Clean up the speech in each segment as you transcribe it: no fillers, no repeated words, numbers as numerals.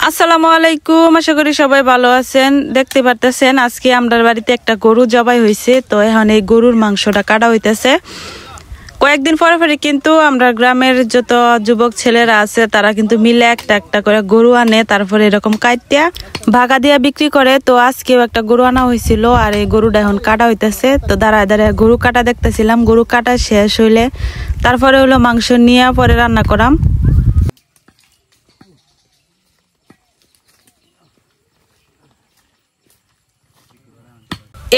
আসসালামু আলাইকুম, আশা করি সবাই ভালো আছেন। দেখতে পারতেছেন আজকে আমাদের বাড়িতে একটা গরু জবাই হয়েছে। তো এখন এই গরুর মাংসটা কাটা হইতেছে। কয়েকদিন পরে পরে কিন্তু আমরা গ্রামের যত যুবক ছেলেরা আছে তারা কিন্তু মিলে একটা একটা করে গরু আনে, তারপরে এরকম কাটিয়া ভাগা দিয়া বিক্রি করে। তো আজকেও একটা গরু আনা হয়েছিল আর এই গরুটা এখন কাটা হইতেছে। তো দাঁড়ায় দাঁড়ায় গরু কাটা দেখতেছিলাম। গরু কাটা শেষ হইলে তারপরে হলো মাংস নিয়ে পরে রান্না করাম।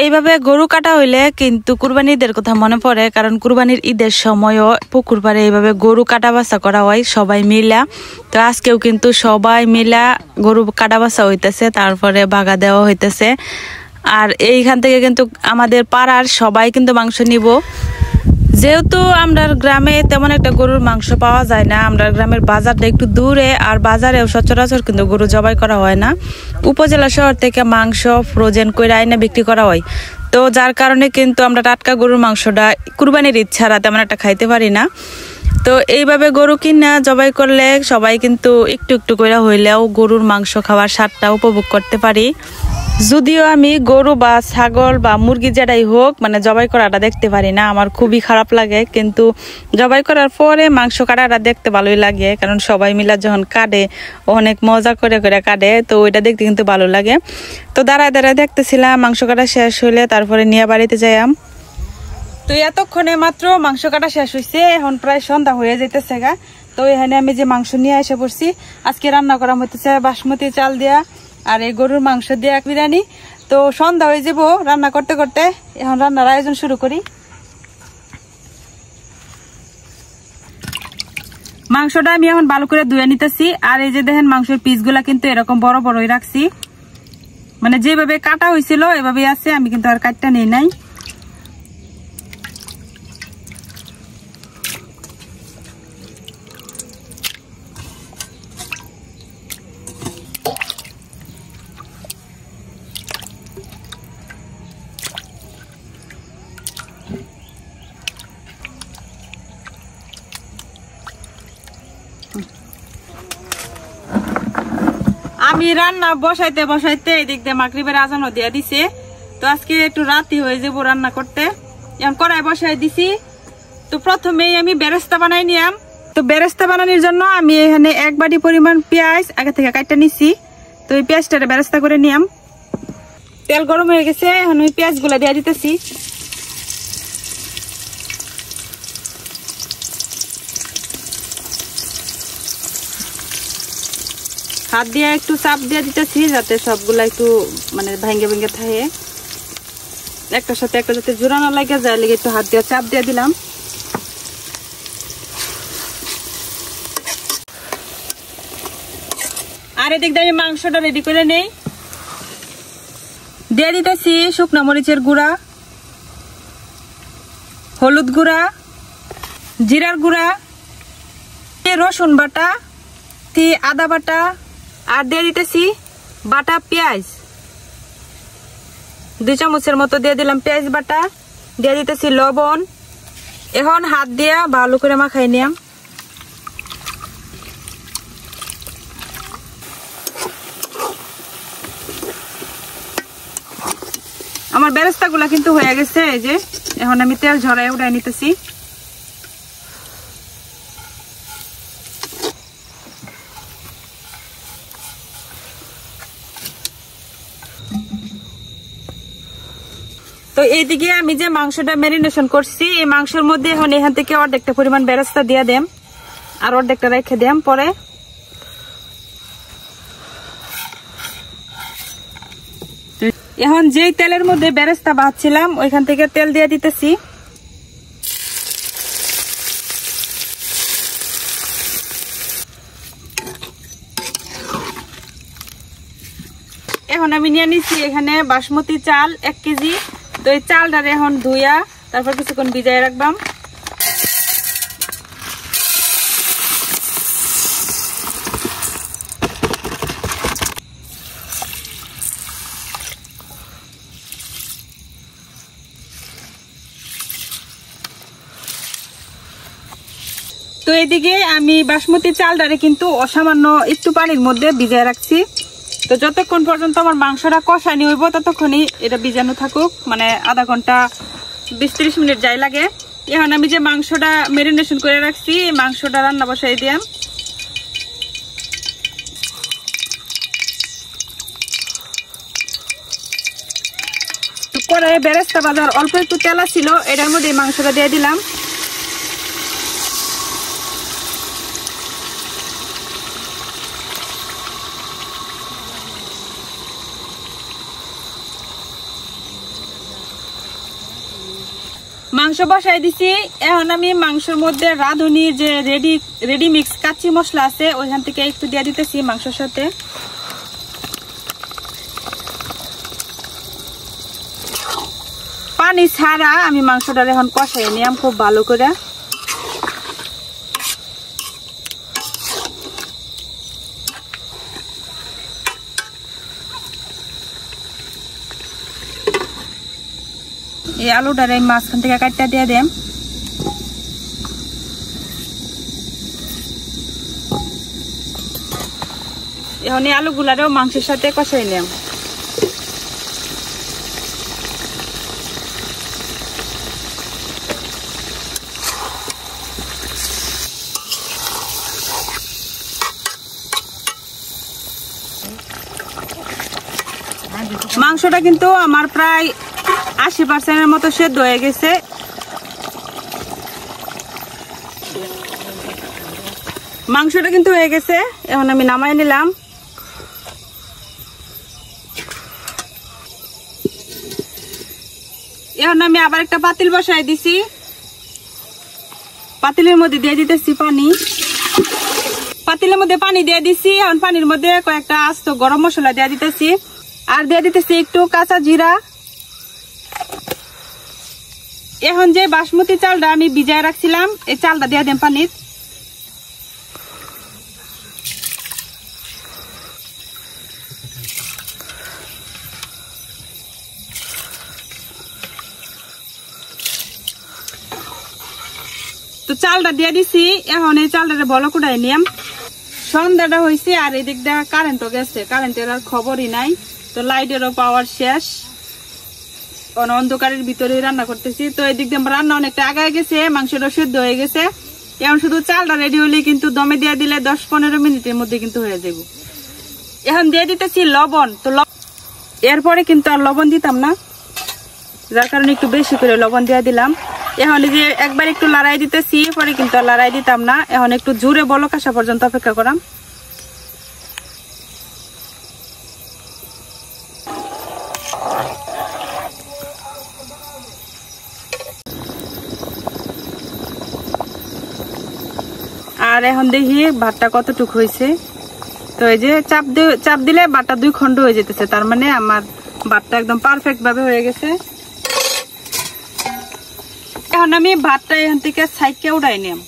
এইভাবে গরু কাটা হইলে কিন্তু কুরবানির ঈদের কথা মনে পড়ে, কারণ কুরবানির ঈদের সময়ও পুকুর পাড়ে এইভাবে গরু কাটা বাছা করা হয় সবাই মিলা। তো আজকেও কিন্তু সবাই মিলা গরু কাটা বাছা হইতেছে, তারপরে বাগা দেওয়া হইতেছে। আর এইখান থেকে কিন্তু আমাদের পাড়ার সবাই কিন্তু মাংস নিব। যেহেতু আমরা গ্রামে তেমন একটা গরুর মাংস পাওয়া যায় না, আমরা গ্রামের বাজারটা একটু দূরে, আর বাজারেও সচরাচর কিন্তু গরু জবাই করা হয় না। উপজেলা শহর থেকে মাংস ফ্রোজেন করে আইনে বিক্রি করা হয়। তো যার কারণে কিন্তু আমরা টাটকা গরুর মাংসটা কুরবানির ঈদ ছাড়া তেমন একটা খাইতে পারি না। তো এইভাবে গরু কিনা জবাই করলে সবাই কিন্তু একটু একটু করে হইলেও গরুর মাংস খাওয়ার স্বাদটা উপভোগ করতে পারি। যদিও আমি গরু বা ছাগল বা মুরগি যেটাই হোক মানে জবাই করাটা দেখতে পারি না, আমার খুবই খারাপ লাগে। কিন্তু জবাই করার পরে মাংস কাটাটা দেখতে ভালোই লাগে, কারণ সবাই মিলে যখন কাটে অনেক মজা করে করে কাটে, তো ওইটা দেখতে কিন্তু ভালো লাগে। তো দাঁড়ায় দাঁড়ায় দেখতেছিলাম, মাংস কাটা শেষ হইলে তারপরে নিয়ে বাড়িতে যাইয়াম। তো এতক্ষণে মাত্র মাংস কাটা শেষ হয়েছে, এখন প্রায় সন্ধ্যা হয়ে যেতেছে গা। তো এখানে আমি যে মাংস নিয়ে এসে পড়ছি, আজকে রান্না করা হইতেছে বাসমতি চাল দিয়া আর এই গরুর মাংস দিয়া বিরিয়ানি। তো সন্ধ্যা হয়ে যাব রান্না করতে করতে, এখন রান্নার আয়োজন শুরু করি। মাংসটা আমি এখন ভালো করে ধুয়ে নিতেছি। আর এই যে দেখেন মাংসের পিসগুলা কিন্তু এরকম বড় বড়ই রাখছি, মানে যেভাবে কাটা হয়েছিল এভাবে আছে, আমি কিন্তু আর কাটটা নেই নাই। আমি রান্না বসাইতে বসাইতে এদিক দিয়ে মাগরিবের আজানও দিয়া দিছে। তো আজকে একটু রাতি হয়ে যাবো রান্না করতে। এখন কড়াই বসাই দিছি। তো প্রথমেই আমি বেরেস্তা বানাই নিলাম। তো বেরেস্তা বানানোর জন্য আমি এখানে 1 বাটি পরিমাণ পেঁয়াজ আগে থেকে কাটতে নিছি। তো এই পেঁয়াজটা বেরেস্তা করে নিলাম। তেল গরম হয়ে গেছে, এখন ওই পেঁয়াজ গুলা দিয়ে দিতেছি। হাত দিয়ে একটু চাপ দিয়ে দিতেছি যাতে সবগুলা একটু মানে ভেঙে ভেঙে থাকে, একটার সাথে একটা যাতে জোড়ানো লাগে যায়, লেগে একটু হাত দিয়ে চাপ দিয়ে দিলাম। আর এদিক দিয়ে আমি মাংসটা রেডি করে নেই। দিয়ে দিতেছি শুকনো মরিচের গুঁড়া, হলুদ গুঁড়া, জিরার গুঁড়া, রসুন বাটা, আদা বাটা, আর দিয়ে দিতেছি বাটা পেঁয়াজ 2 চামচের মতো দিয়ে দিলাম পেঁয়াজ বাটা। দিয়ে দিতেছি লবণ। এখন হাত দিয়ে ভালো করে মাখাই নিলাম। আমার বেরেস্তা গুলা কিন্তু হয়ে গেছে, এই যে এখন আমি তেল ঝরাই উঠাই নিতেছি। তো এইদিকে আমি যে মাংসটা ম্যারিনেশন করছি, এই মাংসের মধ্যে এখন এখান থেকে অর্ধেকটা পরিমাণ বেরেস্তা দিয়ে দেম আর অর্ধেকটা রেখে দেম পরে। এখন যেই তেলের মধ্যে বেরেস্তা ভাজছিলাম ওইখান থেকে তেল দিয়ে দিতেছি। এখন আমি নিয়ে নিচ্ছি এখানে বাসমতি চাল 1 কেজি। তো এই চালটারে এখন ধুইয়া তারপর কিছুক্ষণ ভিজাই রাখবাম। তো এদিকে আমি বাসমতি চালটারে কিন্তু অসামান্য একটু পানির মধ্যে ভিজিয়ে রাখছি। তো যতক্ষণ পর্যন্ত আমার মাংসটা কষানি হইব ততক্ষণই এটা ভিজানো থাকুক, মানে আধা ঘন্টা 20-30 মিনিট যাই লাগে। এখন আমি যে মাংসটা ম্যারিনেশন করে রাখছি এই মাংসটা রান্না বসাই দিলাম। কড়াইয়ে বেরেস্তা বাজার অল্প একটু তেলা ছিল, এটার মধ্যে মাংসটা দিয়ে দিলাম। মাংস বসাই দিছি। এখন আমি মাংসের মধ্যে রাঁধুনি যে রেডি মিক্স কাচ্চি মশলা আছে ওইখান থেকে একটু দিয়ে দিতেছি মাংসের সাথে। পানি ছাড়া আমি মাংসটা এখন কষাই নিলাম খুব ভালো করে। এই আলুটার এই মাঝখান থেকে কাটটা দিয়ে দেম। এখন এই আলুগুলারও মাংসের সাথে কষাই নিলাম। মাংসটা কিন্তু আমার প্রায় 80% মতো সেদ্ধ হয়ে গেছে। মাংসটা কিন্তু হয়ে গেছে, এখন আমি নামাই নিলাম। এখন আমি আবার একটা পাতিল বসাই দিছি, পাতিলের মধ্যে দিয়ে দিতেছি পানি। পাতিলের মধ্যে পানি দিয়ে দিছি, এখন পানির মধ্যে কয়েকটা আস্ত গরম মশলা দিয়ে দিতেছি, আর দিয়ে দিতেছি একটু কাঁচা জিরা। এখন যে বাসমতি চালটা আমি ভিজায় রাখছিলাম এই চালটা দিয়ে দেন পানির। তো চালটা দিয়ে দিছি, এখন এই চালটা বলো কুড়াই নিয়াম। সন্ধ্যাটা হয়েছে আর এদিক দিয়ে কারেন্টও গেছে, কারেন্টের আর খবরই নাই। তো লাইটেরও পাওয়ার শেষ, অন্ধকারের ভিতরে রান্না করতেছি। তো এদিক দিয়ে রান্না অনেকটা আগায় গেছে, মাংসটা সেদ্ধ হয়ে গেছে। এখন শুধু চালটা রেডি হলে কিন্তু দমে দিয়ে দিলে 10-15 মিনিটের মধ্যে কিন্তু হয়ে যাব। এখন দিয়ে দিতেছি লবণ। তো এরপরে কিন্তু আর লবণ দিতাম না, যার কারণে একটু বেশি করে লবণ দিয়ে দিলাম। এখন যে একবার একটু লড়াই দিতেছি, পরে কিন্তু আর লড়াই দিতাম না। এখন একটু জোরে বলক আসা পর্যন্ত অপেক্ষা করাম। আর এখন দেখি ভাতটা কতটুক হয়েছে। তো এই যে চাপ দিলে ভাতটা 2 খন্ড হয়ে যেতেছে, তার মানে আমার ভাতটা একদম পারফেক্ট ভাবে হয়ে গেছে। এখন আমি ভাতটা এখান থেকে সাইডকে উঠাই নিলাম।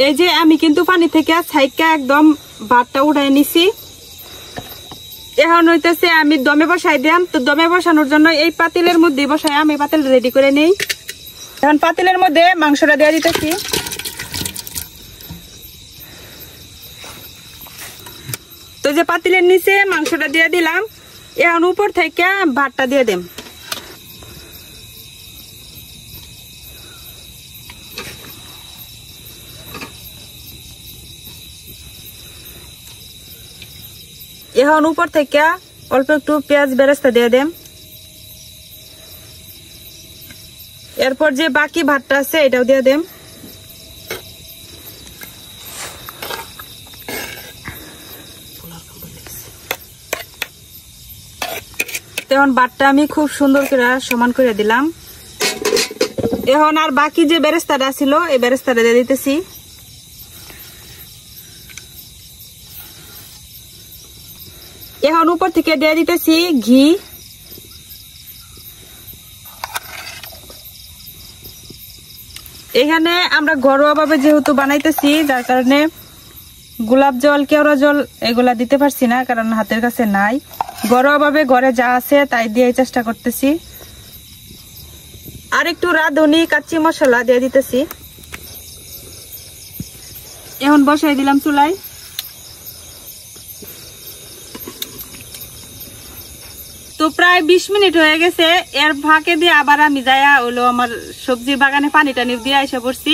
এই যে আমি কিন্তু পানি থেকে সাইডকে একদম ভাতটা উঠাই নিছি। এখন হইতেছে আমি দমে বসাই দিলাম। তো দমে বসানোর জন্য এই পাতিলের মধ্যে বসাই আমি পাতিল রেডি করে নেই। এখন পাতিলের মধ্যে মাংসটা দিয়ে দিতেছি। তো যে পাতিলের নিচে মাংসটা দিয়ে দিলাম, এখন উপর থেকে ভাতটা দিয়ে দেম। এখন উপর থেকে অল্প একটু পেঁয়াজ বেরেস্তা দিয়ে দেম। এরপর যে বাকি ভাতটা আছে এটাও দিয়ে দেম। এখন ভাতটা আমি খুব সুন্দর করে সমান করে দিলাম। এখন আর বাকি যে বেরেস্তাটা ছিল এই বেরেস্তাটা দিয়ে দিতেছি। এখন উপর থেকে দিয়ে দিতেছি ঘি। এখানে আমরা ঘরোয়া ভাবে যেহেতু বানাইতেছি, যার কারণে গোলাপ জল, কেওড়া জল এগুলা দিতে পারছি না, কারণ হাতের কাছে নাই। ঘরোয়া ভাবে ঘরে যা আছে তাই দিয়ে চেষ্টা করতেছি। আর একটু রাঁধুনি কাচ্চি মশলা দিয়ে দিতেছি। এখন বসাই দিলাম চুলায়। তো প্রায় 20 মিনিট হয়ে গেছে। এর ফাঁকে দিয়ে আবার আমি যাইয়া হলো আমার সবজির বাগানে পানি টানি দিয়ে এসে পড়ছি।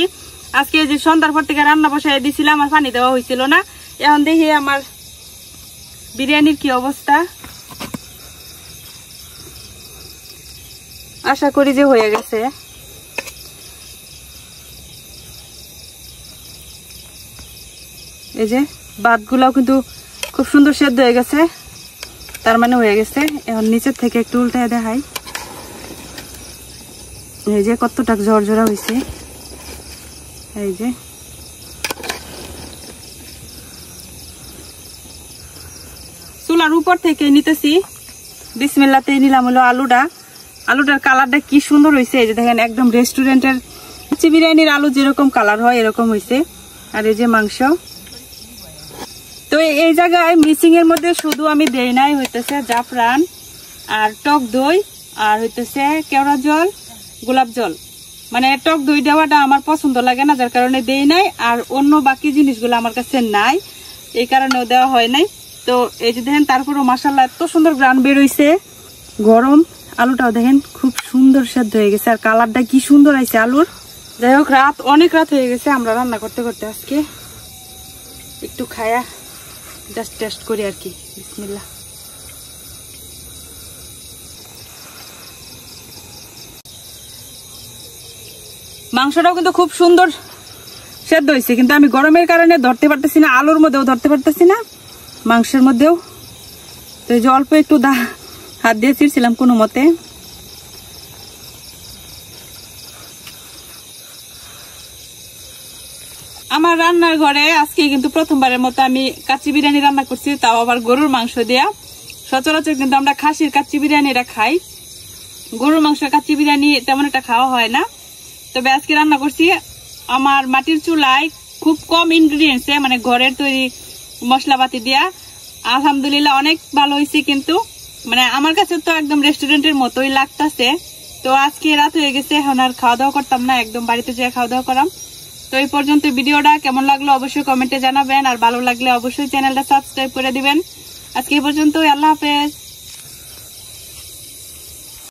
আজকে যে সন্ধ্যার পর থেকে রান্না বসাই দিয়েছিলাম, আর পানি দেওয়া হয়েছিল না। এখন দেখি আমার বিরিয়ানির কি অবস্থা। আশা করি যে হয়ে গেছে। এই যে ভাতগুলাও কিন্তু খুব সুন্দর সেদ্ধ হয়ে গেছে, তার মানে হয়ে গেছে। এখন নিচের থেকে একটু উল্টায় দেখাই। এই যে কতটা ঝরঝরা হয়েছে। এই যে চুলার উপর থেকে নিতেছি। বিসমিল্লাতে নিলাম হলো আলুটার কালারটা কি সুন্দর হয়েছে। এই যে দেখেন, একদম রেস্টুরেন্টের বিরিয়ানির আলু যেরকম কালার হয় এরকম হয়েছে। আর এই যে মাংস। তো এই জায়গায় মিক্সিং এর মধ্যে শুধু আমি দেই নাই হইতেছে জাফরান আর টক দই আর হইতেছে কেওড়া জল, গোলাপ জল। মানে টক দই দেওয়াটা আমার পছন্দ লাগে না, যার কারণে দেই নাই। আর অন্য বাকি জিনিসগুলো আমার কাছে নাই, এই কারণেও দেওয়া হয় নাই। তো এই যে দেখেন, তারপরও মাশাআল্লাহ এত সুন্দর গ্রান বের হইছে। গরম আলুটাও দেখেন খুব সুন্দর সেদ্ধ হয়ে গেছে, আর কালারটা কি সুন্দর আইছে আলুর। যাই হোক, অনেক রাত হয়ে গেছে আমরা রান্না করতে করতে। আজকে একটু খায়া জাস্ট টেস্ট করি আর কি। বিসমিল্লাহ। মাংসটাও কিন্তু খুব সুন্দর সেদ্ধ হয়েছে, কিন্তু আমি গরমের কারণে ধরতে পারতেছি না, আলুর মধ্যেও ধরতে পারতেছি না, মাংসের মধ্যেও। তো এই যে অল্প একটু হাত দিয়ে ছিঁড়ছিলাম কোনো মতে। আমার রান্নার ঘরে আজকে কিন্তু প্রথমবারের মতো আমি কাচ্চি বিরিয়ানি রান্না করছি, তাও আবার গরুর মাংস দেয়া। সচরাচর কিন্তু আমরা খাসির কাচ্চি বিরিয়ানিটা খাই, গরুর মাংস কাচ্চি বিরিয়ানি তেমন একটা খাওয়া হয় না। তবে আজকে রান্না করছি আমার মাটির চুলায়, খুব কম ইনগ্রিডিয়েন্টসে, মানে ঘরের তৈরি মশলাপাতি দিয়া। আলহামদুলিল্লাহ অনেক ভালো হয়েছে, কিন্তু মানে আমার কাছে তো একদম রেস্টুরেন্টের মতোই লাগতেছে। তো আজকে রাত হয়ে গেছে, এখন আর খাওয়া দাওয়া করতাম না, একদম বাড়িতে যেয়ে খাওয়া দাওয়া করাম। তো এই পর্যন্ত ভিডিওটা কেমন লাগলো অবশ্যই কমেন্টে জানাবেন, আর ভালো লাগলে অবশ্যই চ্যানেলটা সাবস্ক্রাইব করে দিবেন। আজকে এই পর্যন্তই, আল্লাহ হাফেজ।